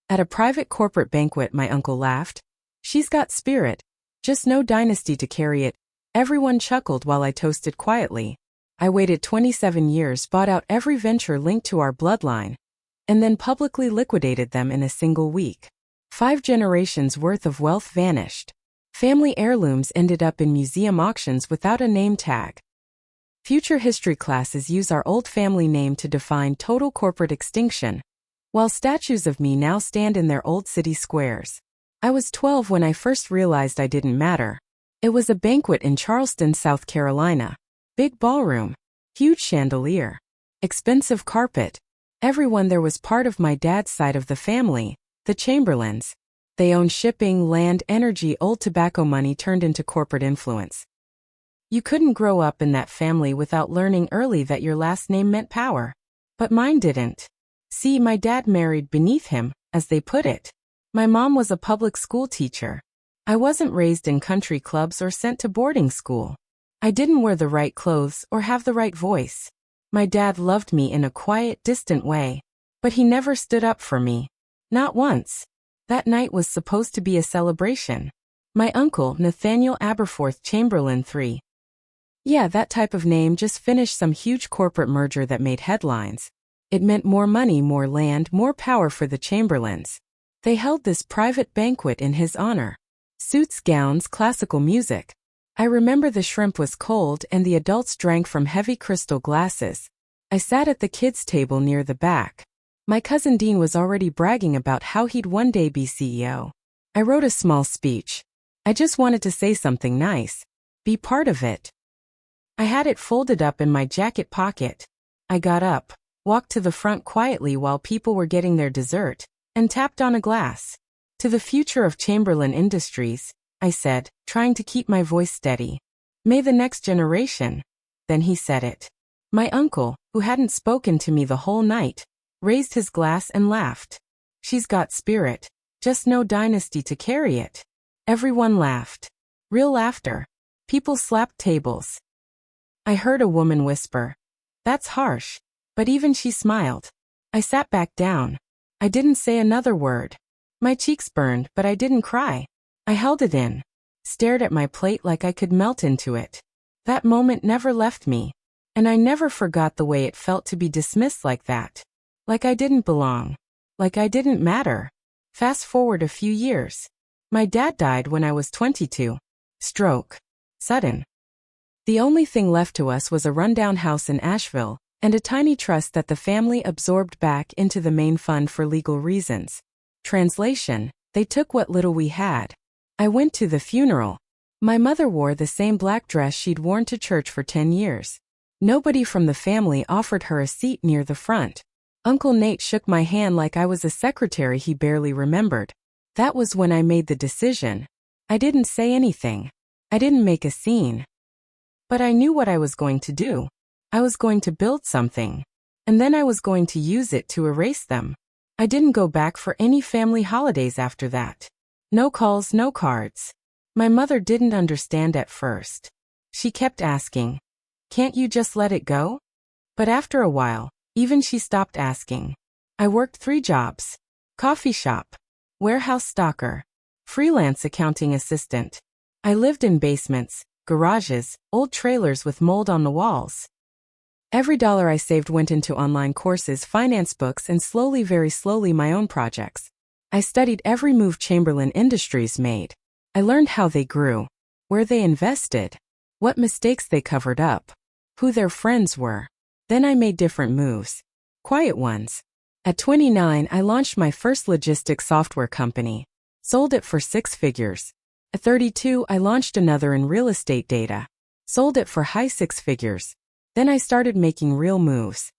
At a private corporate banquet, my uncle laughed. She's got spirit. Just no dynasty to carry it. Everyone chuckled while I toasted quietly. I waited 27 years, bought out every venture linked to our bloodline, and then publicly liquidated them in a single week. 5 generations worth of wealth vanished. Family heirlooms ended up in museum auctions without a name tag. Future history classes use our old family name to define total corporate extinction, while statues of me now stand in their old city squares. I was 12 when I first realized I didn't matter. It was a banquet in Charleston, South Carolina. Big ballroom, huge chandelier, expensive carpet. Everyone there was part of my dad's side of the family, the Chamberlains. They owned shipping, land, energy, old tobacco money turned into corporate influence. You couldn't grow up in that family without learning early that your last name meant power. But mine didn't. See, my dad married beneath him, as they put it. My mom was a public school teacher. I wasn't raised in country clubs or sent to boarding school. I didn't wear the right clothes or have the right voice. My dad loved me in a quiet, distant way, but he never stood up for me. Not once. That night was supposed to be a celebration. My uncle, Nathaniel Aberforth Chamberlain III. Yeah, that type of name just finished some huge corporate merger that made headlines. It meant more money, more land, more power for the Chamberlains. They held this private banquet in his honor. Suits, gowns, classical music. I remember the shrimp was cold and the adults drank from heavy crystal glasses. I sat at the kids' table near the back. My cousin Dean was already bragging about how he'd one day be CEO. I wrote a small speech. I just wanted to say something nice. Be part of it. I had it folded up in my jacket pocket. I got up, walked to the front quietly while people were getting their dessert, and tapped on a glass. To the future of Chamberlain Industries, I said, trying to keep my voice steady. May the next generation. Then he said it. My uncle, who hadn't spoken to me the whole night, raised his glass and laughed. She's got spirit. Just no dynasty to carry it. Everyone laughed. Real laughter. People slapped tables. I heard a woman whisper, "That's harsh." But even she smiled. I sat back down. I didn't say another word. My cheeks burned, but I didn't cry. I held it in. Stared at my plate like I could melt into it. That moment never left me. And I never forgot the way it felt to be dismissed like that. Like I didn't belong. Like I didn't matter. Fast forward a few years. My dad died when I was 22. Stroke. Sudden. The only thing left to us was a rundown house in Asheville, and a tiny trust that the family absorbed back into the main fund for legal reasons. Translation: they took what little we had. I went to the funeral. My mother wore the same black dress she'd worn to church for 10 years. Nobody from the family offered her a seat near the front. Uncle Nate shook my hand like I was a secretary he barely remembered. That was when I made the decision. I didn't say anything. I didn't make a scene. But I knew what I was going to do. I was going to build something. And then I was going to use it to erase them. I didn't go back for any family holidays after that. No calls, no cards. My mother didn't understand at first. She kept asking, "Can't you just let it go?" But after a while, even she stopped asking. I worked 3 jobs. Coffee shop. Warehouse stocker. Freelance accounting assistant. I lived in basements, garages, old trailers with mold on the walls. Every dollar I saved went into online courses, finance books, and slowly, very slowly, my own projects. I studied every move Chamberlain Industries made. I learned how they grew, where they invested, what mistakes they covered up, who their friends were. Then I made different moves. Quiet ones. At 29, I launched my first logistics software company. Sold it for 6 figures. At 32, I launched another in real estate data. Sold it for high 6 figures. Then I started making real moves.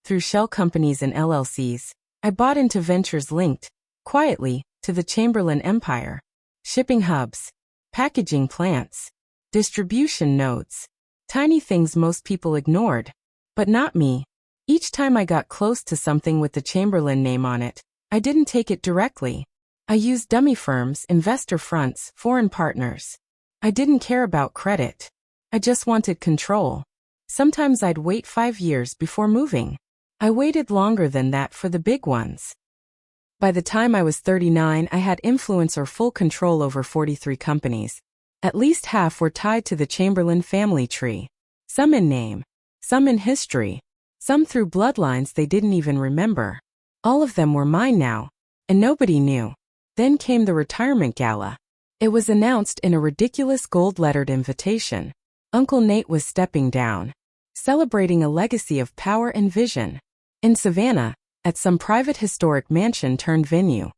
Through shell companies and LLCs, I bought into ventures linked, quietly, to the Chamberlain empire. Shipping hubs, packaging plants, distribution nodes. Tiny things most people ignored. But not me. Each time I got close to something with the Chamberlain name on it, I didn't take it directly. I used dummy firms, investor fronts, foreign partners. I didn't care about credit. I just wanted control. Sometimes I'd wait 5 years before moving. I waited longer than that for the big ones. By the time I was 39, I had influence or full control over 43 companies. At least half were tied to the Chamberlain family tree. Some in name, some in history, some through bloodlines they didn't even remember. All of them were mine now, and nobody knew. Then came the retirement gala. It was announced in a ridiculous gold-lettered invitation. Uncle Nate was stepping down, celebrating a legacy of power and vision. In Savannah, at some private historic mansion turned venue.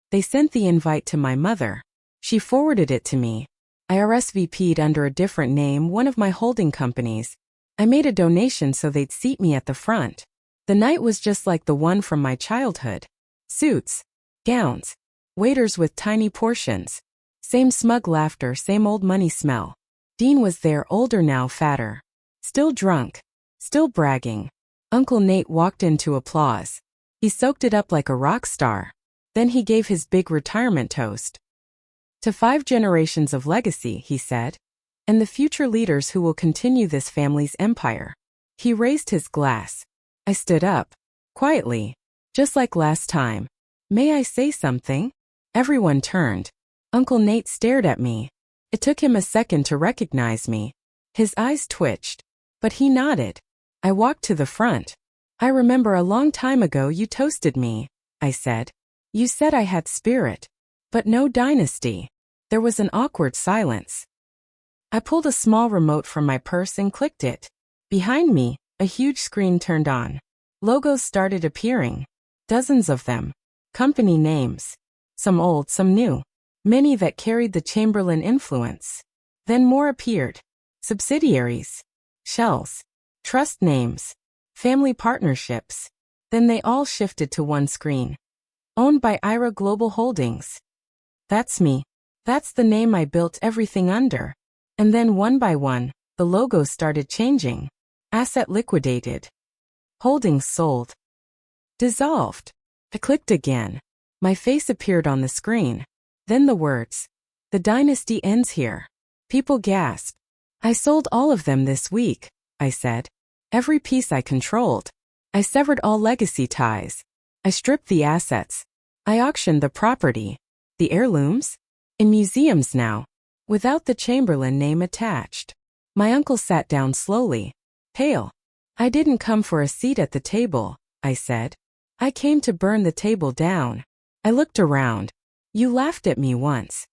They sent the invite to my mother. She forwarded it to me. I RSVP'd under a different name, one of my holding companies. I made a donation so they'd seat me at the front. The night was just like the one from my childhood. Suits, gowns, waiters with tiny portions. Same smug laughter, same old money smell. Dean was there, older now, fatter. Still drunk. Still bragging. Uncle Nate walked in to applause. He soaked it up like a rock star. Then he gave his big retirement toast. To 5 generations of legacy, he said, and the future leaders who will continue this family's empire. He raised his glass. I stood up. Quietly. Just like last time. May I say something? Everyone turned. Uncle Nate stared at me. It took him a second to recognize me. His eyes twitched. But he nodded. I walked to the front. I remember a long time ago you toasted me, I said. You said I had spirit. But no dynasty. There was an awkward silence. I pulled a small remote from my purse and clicked it. Behind me, a huge screen turned on. Logos started appearing. Dozens of them. Company names. Some old, some new. Many that carried the Chamberlain influence. Then more appeared. Subsidiaries. Shells. Trust names. Family partnerships. Then they all shifted to one screen. Owned by IRA Global Holdings. That's me. That's the name I built everything under. And then one by one, the logos started changing. Asset liquidated. Holdings sold. Dissolved. I clicked again. My face appeared on the screen. Then the words. The dynasty ends here. People gasped. I sold all of them this week, I said. Every piece I controlled. I severed all legacy ties. I stripped the assets. I auctioned the property. The heirlooms? In museums now. Without the Chamberlain name attached. My uncle sat down slowly. Pale. I didn't come for a seat at the table, I said. I came to burn the table down. I looked around. You laughed at me once.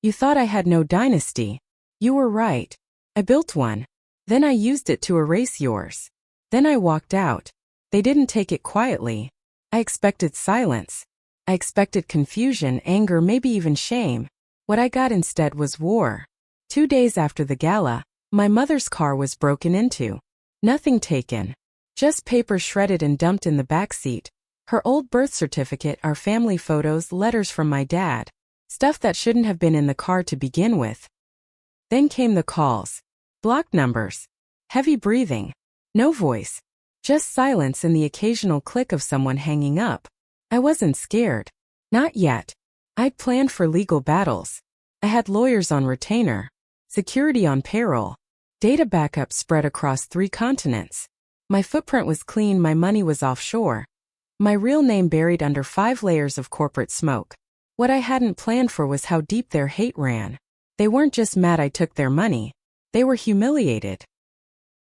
You thought I had no dynasty. You were right. I built one. Then I used it to erase yours. Then I walked out. They didn't take it quietly. I expected silence. I expected confusion, anger, maybe even shame. What I got instead was war. 2 days after the gala, my mother's car was broken into. Nothing taken. Just paper shredded and dumped in the backseat. Her old birth certificate, our family photos, letters from my dad. Stuff that shouldn't have been in the car to begin with. Then came the calls. Blocked numbers. Heavy breathing. No voice. Just silence and the occasional click of someone hanging up. I wasn't scared. Not yet. I'd planned for legal battles. I had lawyers on retainer. Security on payroll. Data backup spread across 3 continents. My footprint was clean, my money was offshore. My real name buried under 5 layers of corporate smoke. What I hadn't planned for was how deep their hate ran. They weren't just mad I took their money. They were humiliated.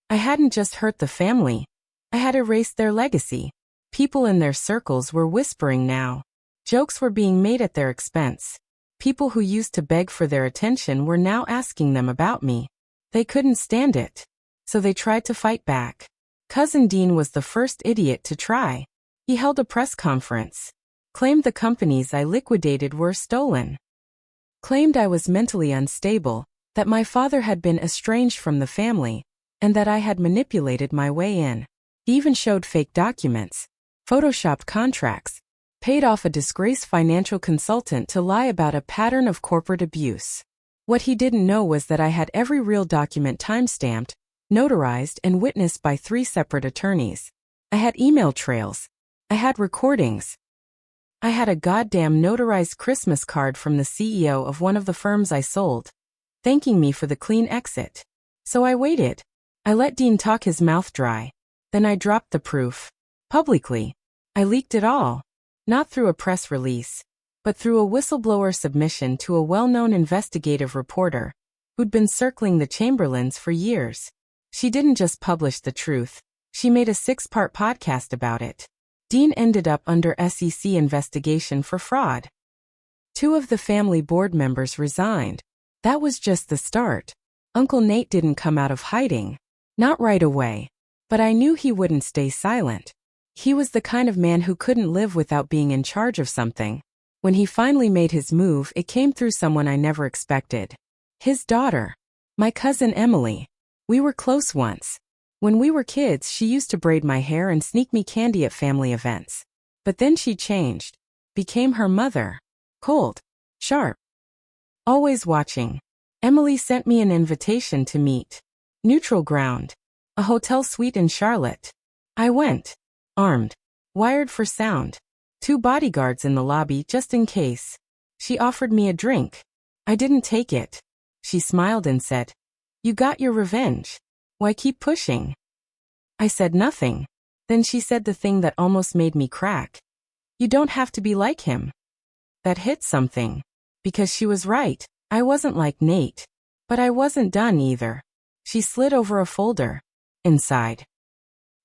I hadn't just hurt the family. I had erased their legacy. People in their circles were whispering now. Jokes were being made at their expense. People who used to beg for their attention were now asking them about me. They couldn't stand it. So they tried to fight back. Cousin Dean was the first idiot to try. He held a press conference. Claimed the companies I liquidated were stolen. Claimed I was mentally unstable, that my father had been estranged from the family, and that I had manipulated my way in. He even showed fake documents, photoshopped contracts, paid off a disgraced financial consultant to lie about a pattern of corporate abuse. What he didn't know was that I had every real document timestamped, notarized, and witnessed by 3 separate attorneys. I had email trails. I had recordings. I had a goddamn notarized Christmas card from the CEO of one of the firms I sold, thanking me for the clean exit. So I waited. I let Dean talk his mouth dry. Then I dropped the proof. Publicly. I leaked it all. Not through a press release, but through a whistleblower submission to a well-known investigative reporter who'd been circling the Chamberlains for years. She didn't just publish the truth, she made a 6-part podcast about it. Dean ended up under SEC investigation for fraud. 2 of the family board members resigned. That was just the start. Uncle Nate didn't come out of hiding. Not right away. But I knew he wouldn't stay silent. He was the kind of man who couldn't live without being in charge of something. When he finally made his move, it came through someone I never expected. His daughter. My cousin Emily. We were close once. When we were kids, she used to braid my hair and sneak me candy at family events. But then she changed. Became her mother. Cold. Sharp. Always watching. Emily sent me an invitation to meet. Neutral ground. A hotel suite in Charlotte. I went. Armed. Wired for sound. 2 bodyguards in the lobby just in case. She offered me a drink. I didn't take it. She smiled and said, "You got your revenge. Why keep pushing?" I said nothing. Then she said the thing that almost made me crack. "You don't have to be like him." That hit something. Because she was right. I wasn't like Nate. But I wasn't done either. She slid over a folder. Inside.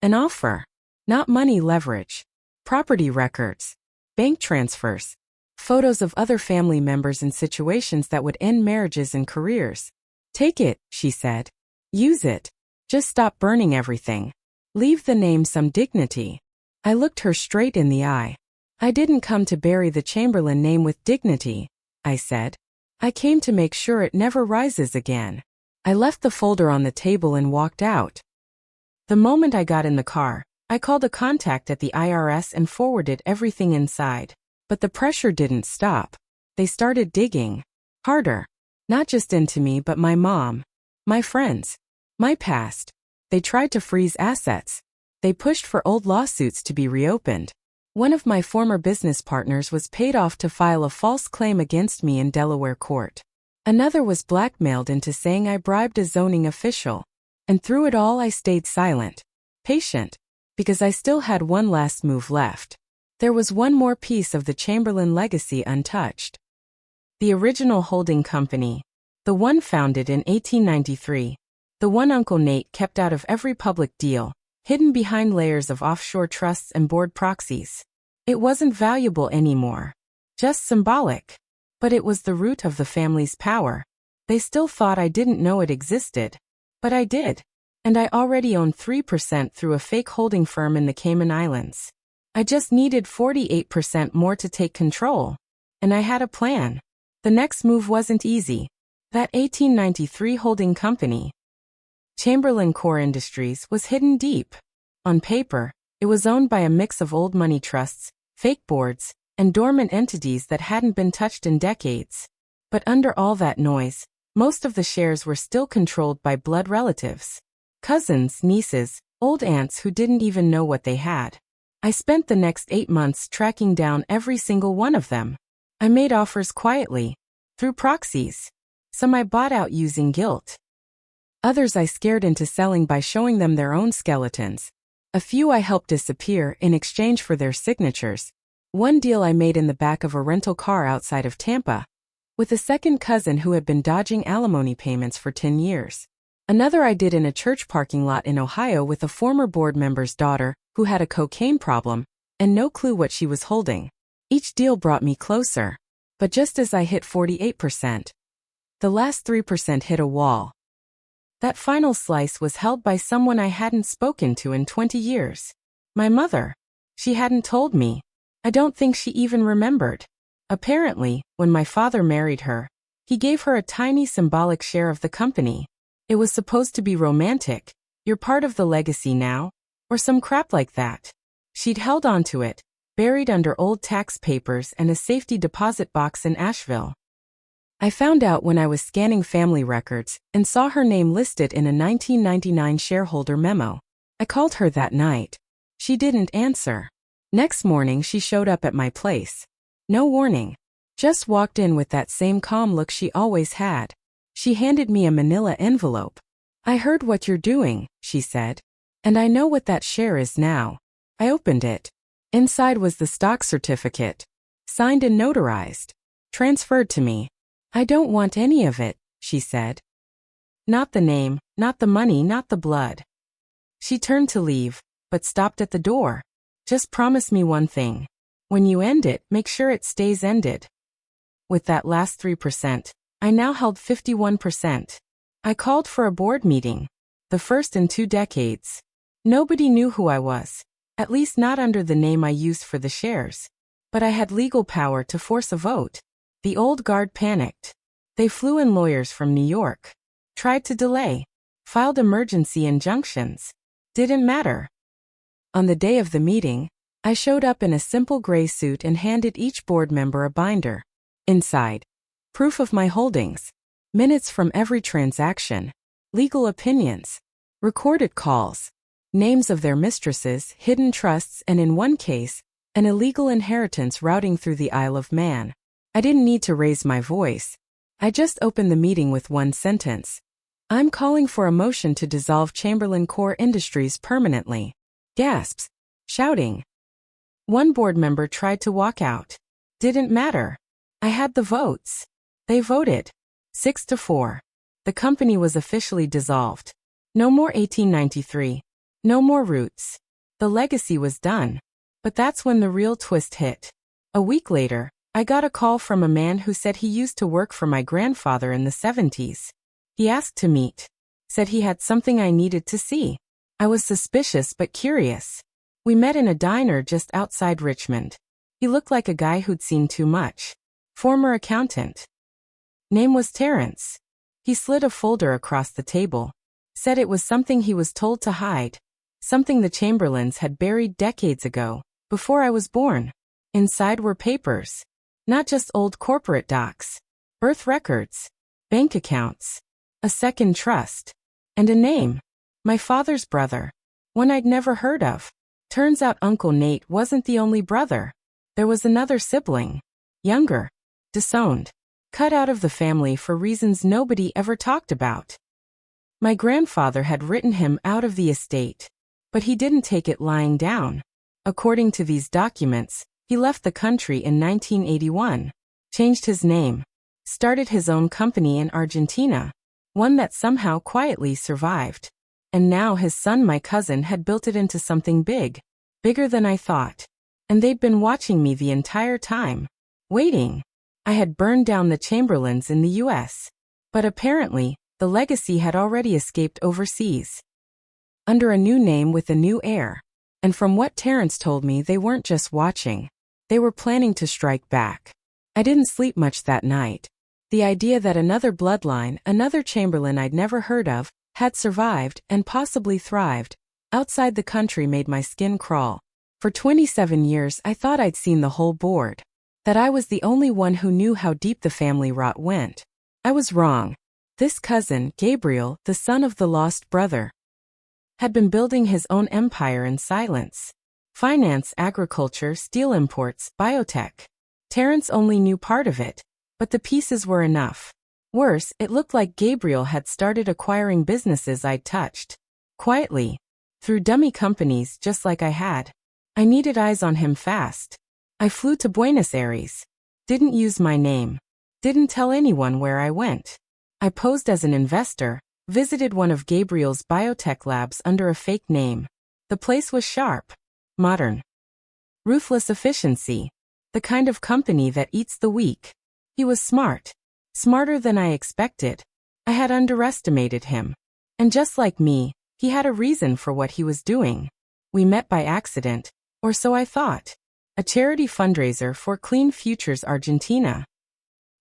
An offer. Not money leverage. Property records. Bank transfers. Photos of other family members in situations that would end marriages and careers. "Take it," she said. "Use it. Just stop burning everything. Leave the name some dignity." I looked her straight in the eye. "I didn't come to bury the Chamberlain name with dignity," I said. "I came to make sure it never rises again." I left the folder on the table and walked out. The moment I got in the car, I called a contact at the IRS and forwarded everything inside. But the pressure didn't stop. They started digging. Harder. Not just into me but my mom. My friends. My past. They tried to freeze assets. They pushed for old lawsuits to be reopened. One of my former business partners was paid off to file a false claim against me in Delaware court. Another was blackmailed into saying I bribed a zoning official. And through it all I stayed silent. Patient. Because I still had one last move left. There was one more piece of the Chamberlain legacy untouched. The original holding company. The one founded in 1893. The one Uncle Nate kept out of every public deal, hidden behind layers of offshore trusts and board proxies. It wasn't valuable anymore. Just symbolic. But it was the root of the family's power. They still thought I didn't know it existed. But I did. And I already owned 3% through a fake holding firm in the Cayman Islands. I just needed 48% more to take control. And I had a plan. The next move wasn't easy. That 1893 holding company, Chamberlain Core Industries, was hidden deep. On paper, it was owned by a mix of old money trusts, fake boards, and dormant entities that hadn't been touched in decades. But under all that noise, most of the shares were still controlled by blood relatives. Cousins, nieces, old aunts who didn't even know what they had. I spent the next 8 months tracking down every single one of them. I made offers quietly, through proxies. Some I bought out using guilt. Others I scared into selling by showing them their own skeletons. A few I helped disappear in exchange for their signatures. One deal I made in the back of a rental car outside of Tampa, with a second cousin who had been dodging alimony payments for 10 years. Another I did in a church parking lot in Ohio with a former board member's daughter who had a cocaine problem and no clue what she was holding. Each deal brought me closer. But just as I hit 48%, the last 3% hit a wall. That final slice was held by someone I hadn't spoken to in 20 years. My mother. She hadn't told me. I don't think she even remembered. Apparently, when my father married her, he gave her a tiny symbolic share of the company. It was supposed to be romantic. "You're part of the legacy now," or some crap like that. She'd held onto it, buried under old tax papers and a safety deposit box in Asheville. I found out when I was scanning family records and saw her name listed in a 1999 shareholder memo. I called her that night. She didn't answer. Next morning she showed up at my place. No warning. Just walked in with that same calm look she always had. She handed me a manila envelope. "I heard what you're doing," she said. "And I know what that share is now." I opened it. Inside was the stock certificate, signed and notarized, transferred to me. "I don't want any of it," she said. "Not the name, not the money, not the blood." She turned to leave, but stopped at the door. "Just promise me one thing. When you end it, make sure it stays ended." With that last 3%, I now held 51%. I called for a board meeting, the first in 2 decades. Nobody knew who I was, at least not under the name I used for the shares. But I had legal power to force a vote. The old guard panicked. They flew in lawyers from New York, tried to delay, filed emergency injunctions. Didn't matter. On the day of the meeting, I showed up in a simple gray suit and handed each board member a binder. Inside, proof of my holdings, minutes from every transaction, legal opinions, recorded calls, names of their mistresses, hidden trusts, and in one case, an illegal inheritance routing through the Isle of Man. I didn't need to raise my voice. I just opened the meeting with one sentence. "I'm calling for a motion to dissolve Chamberlain Core Industries permanently." Gasps. Shouting. One board member tried to walk out. Didn't matter. I had the votes. They voted. 6-4. The company was officially dissolved. No more 1893. No more roots. The legacy was done. But that's when the real twist hit. A week later, I got a call from a man who said he used to work for my grandfather in the 70s. He asked to meet. Said he had something I needed to see. I was suspicious but curious. We met in a diner just outside Richmond. He looked like a guy who'd seen too much. Former accountant. Name was Terrence. He slid a folder across the table. Said it was something he was told to hide. Something the Chamberlains had buried decades ago, before I was born. Inside were papers. Not just old corporate docs. Birth records. Bank accounts. A second trust. And a name. My father's brother. One I'd never heard of. Turns out Uncle Nate wasn't the only brother. There was another sibling. Younger. Disowned. Cut out of the family for reasons nobody ever talked about. My grandfather had written him out of the estate. But he didn't take it lying down. According to these documents, he left the country in 1981. Changed his name. Started his own company in Argentina. One that somehow quietly survived. And now his son, my cousin, had built it into something big. Bigger than I thought. And they'd been watching me the entire time. Waiting. I had burned down the Chamberlains in the US. But apparently, the legacy had already escaped overseas. Under a new name with a new heir. And from what Terrence told me, they weren't just watching. They were planning to strike back. I didn't sleep much that night. The idea that another bloodline, another Chamberlain I'd never heard of, had survived and possibly thrived outside the country made my skin crawl. For 27 years I thought I'd seen the whole board. That I was the only one who knew how deep the family rot went. I was wrong. This cousin, Gabriel, the son of the lost brother, had been building his own empire in silence. Finance, agriculture, steel imports, biotech. Terrence only knew part of it, but the pieces were enough. Worse, it looked like Gabriel had started acquiring businesses I'd touched. Quietly. Through dummy companies just like I had. I needed eyes on him fast. I flew to Buenos Aires. Didn't use my name. Didn't tell anyone where I went. I posed as an investor, visited one of Gabriel's biotech labs under a fake name. The place was sharp. Modern. Ruthless efficiency. The kind of company that eats the weak. He was smart. Smarter than I expected. I had underestimated him. And just like me, he had a reason for what he was doing. We met by accident, or so I thought. A charity fundraiser for Clean Futures Argentina.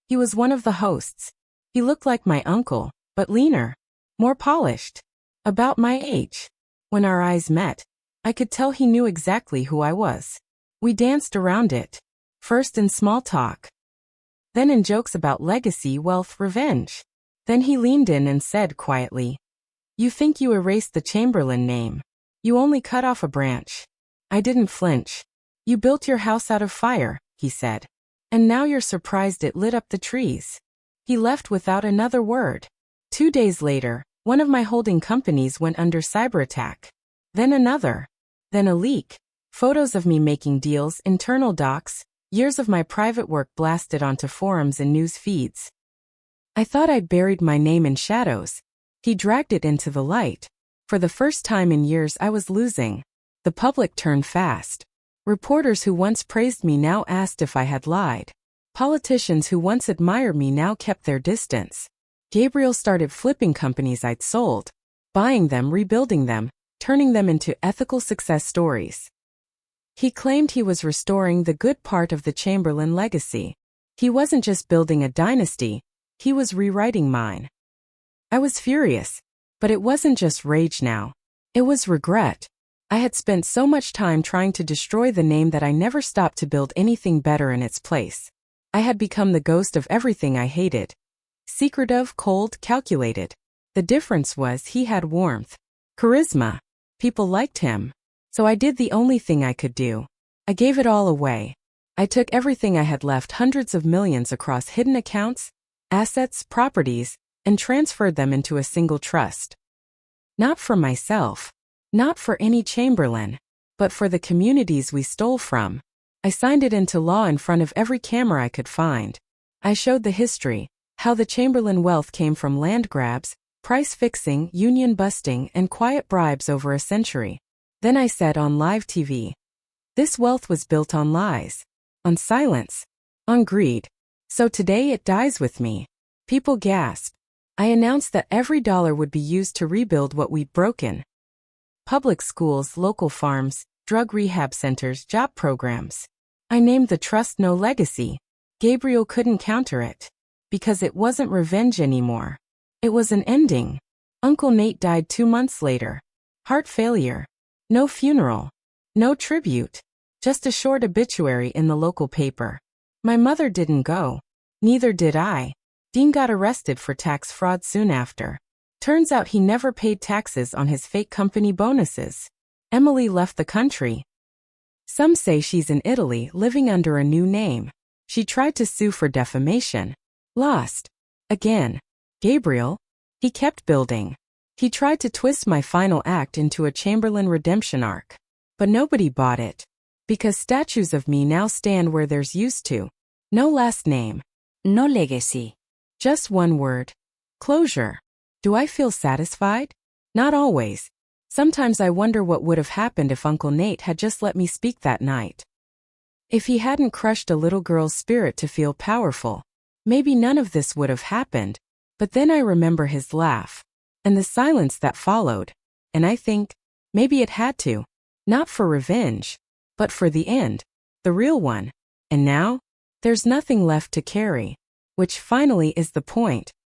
He was one of the hosts. He looked like my uncle, but leaner. More polished. About my age. When our eyes met, I could tell he knew exactly who I was. We danced around it. First in small talk. Then in jokes about legacy, wealth, revenge. Then he leaned in and said quietly, "You think you erased the Chamberlain name. You only cut off a branch." I didn't flinch. "You built your house out of fire," he said. "And now you're surprised it lit up the trees." He left without another word. 2 days later, one of my holding companies went under cyber attack. Then another. Then a leak. Photos of me making deals, internal docs, years of my private work blasted onto forums and news feeds. I thought I'd buried my name in shadows. He dragged it into the light. For the first time in years I was losing. The public turned fast. Reporters who once praised me now asked if I had lied. Politicians who once admired me now kept their distance. Gabriel started flipping companies I'd sold, buying them, rebuilding them, turning them into ethical success stories. He claimed he was restoring the good part of the Chamberlain legacy. He wasn't just building a dynasty, he was rewriting mine. I was furious, but it wasn't just rage now. It was regret. I had spent so much time trying to destroy the name that I never stopped to build anything better in its place. I had become the ghost of everything I hated. Secretive, cold, calculated. The difference was he had warmth, charisma. People liked him. So I did the only thing I could do. I gave it all away. I took everything I had left, hundreds of millions across hidden accounts, assets, properties, and transferred them into a single trust. Not for myself. Not for any Chamberlain. But for the communities we stole from. I signed it into law in front of every camera I could find. I showed the history, how the Chamberlain wealth came from land grabs, price fixing, union busting, and quiet bribes over a century. Then I said on live TV, this wealth was built on lies, on silence, on greed. So today it dies with me. People gasp. I announced that every dollar would be used to rebuild what we'd broken. Public schools, local farms, drug rehab centers, job programs. I named the trust No Legacy. Gabriel couldn't counter it. Because it wasn't revenge anymore. It was an ending. Uncle Nate died 2 months later. Heart failure. No funeral. No tribute. Just a short obituary in the local paper. My mother didn't go. Neither did I. Dean got arrested for tax fraud soon after. Turns out he never paid taxes on his fake company bonuses. Emily left the country. Some say she's in Italy living under a new name. She tried to sue for defamation. Lost. Again. Gabriel? He kept building. He tried to twist my final act into a Chamberlain redemption arc. But nobody bought it. Because statues of me now stand where there's used to. No last name. No legacy. Just one word. Closure. Do I feel satisfied? Not always. Sometimes I wonder what would have happened if Uncle Nate had just let me speak that night. If he hadn't crushed a little girl's spirit to feel powerful, maybe none of this would have happened. But then I remember his laugh. And the silence that followed. And I think, maybe it had to. Not for revenge. But for the end. The real one. And now? There's nothing left to carry. Which finally is the point.